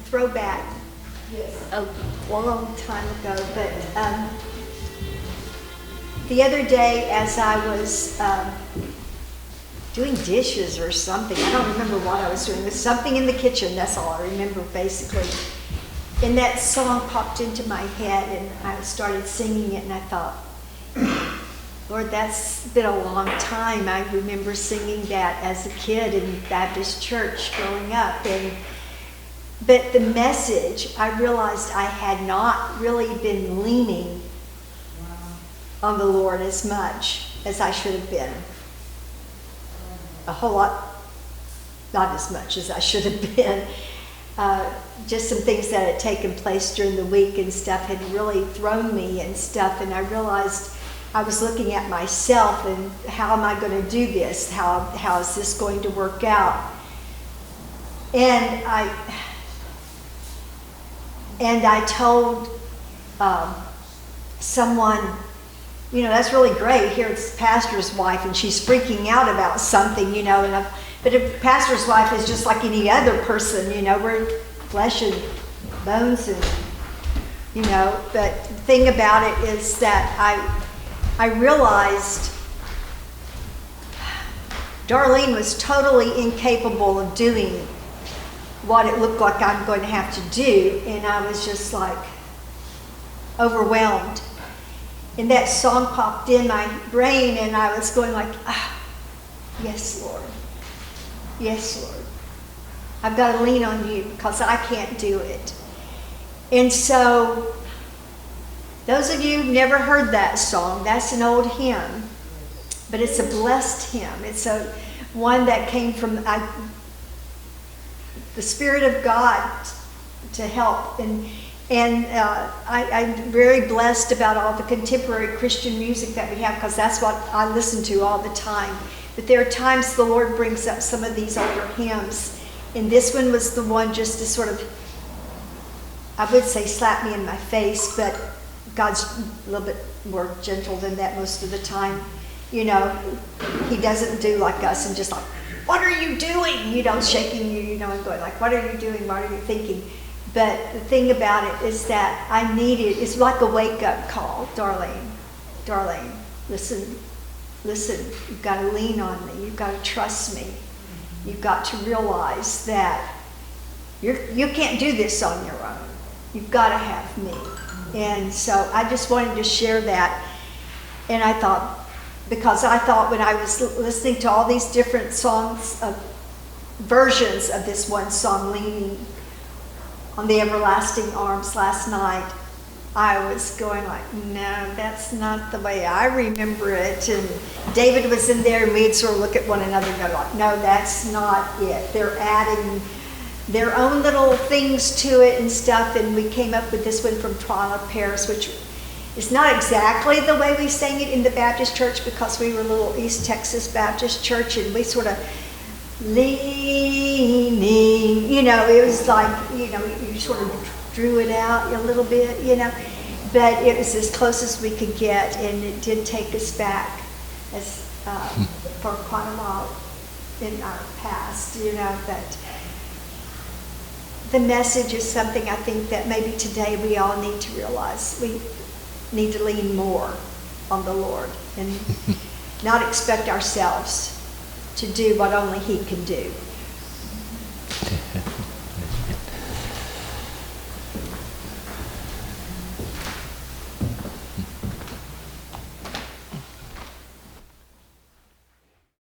throwback a long time ago, but the other day as I was doing dishes or something, I don't remember what I was doing, it was something in the kitchen, that's all I remember basically. And that song popped into my head and I started singing it and I thought, Lord, that's been a long time. I remember singing that as a kid in Baptist church growing up. But the message, I realized I had not really been leaning on the Lord as much as I should have been. A whole lot, not as much as I should have been. Just some things that had taken place during the week and stuff had really thrown me and stuff, and I realized I was looking at myself and how am I going to do this? How is this going to work out? And I told someone, you know, that's really great. Here it's the pastor's wife and she's freaking out about something, you know. But a pastor's wife is just like any other person, you know. We're flesh and bones and, you know. But the thing about it is that I realized Darlene was totally incapable of doing what it looked like I'm going to have to do, and I was just like overwhelmed. And that song popped in my brain and I was going like, yes, Lord. Yes, Lord. I've got to lean on you because I can't do it. And so those of you who've never heard that song, that's an old hymn, but it's a blessed hymn. It's a one that came from the Spirit of God to help. And I'm very blessed about all the contemporary Christian music that we have because that's what I listen to all the time. But there are times the Lord brings up some of these older hymns, and this one was the one just to sort of, I would say slap me in my face, but God's a little bit more gentle than that most of the time. You know, He doesn't do like us and just like, what are you doing? You know, shaking you, you know, and going like, what are you doing? What are you thinking? But the thing about it is that I needed, it's like a wake-up call, Darlene, listen, you've got to lean on me, you've got to trust me, you've got to realize that you can't do this on your own, you've got to have me. And so I just wanted to share that, and I thought, because I thought when I was listening to all these different songs, versions of this one song, Leaning on the Everlasting Arms last night, I was going like, no, that's not the way I remember it. And David was in there and we'd sort of look at one another and go like, no, that's not it. They're adding their own little things to it and stuff. And we came up with this one from Trial of Paris, which is not exactly the way we sang it in the Baptist church because we were a little East Texas Baptist church and we sort of leaning, you know, it was like, you know, you sort of drew it out a little bit, you know, but it was as close as we could get, and it did take us back as for quite a while in our past, you know. But the message is something I think that maybe today we all need to realize. We need to lean more on the Lord and not expect ourselves to do what only He can do.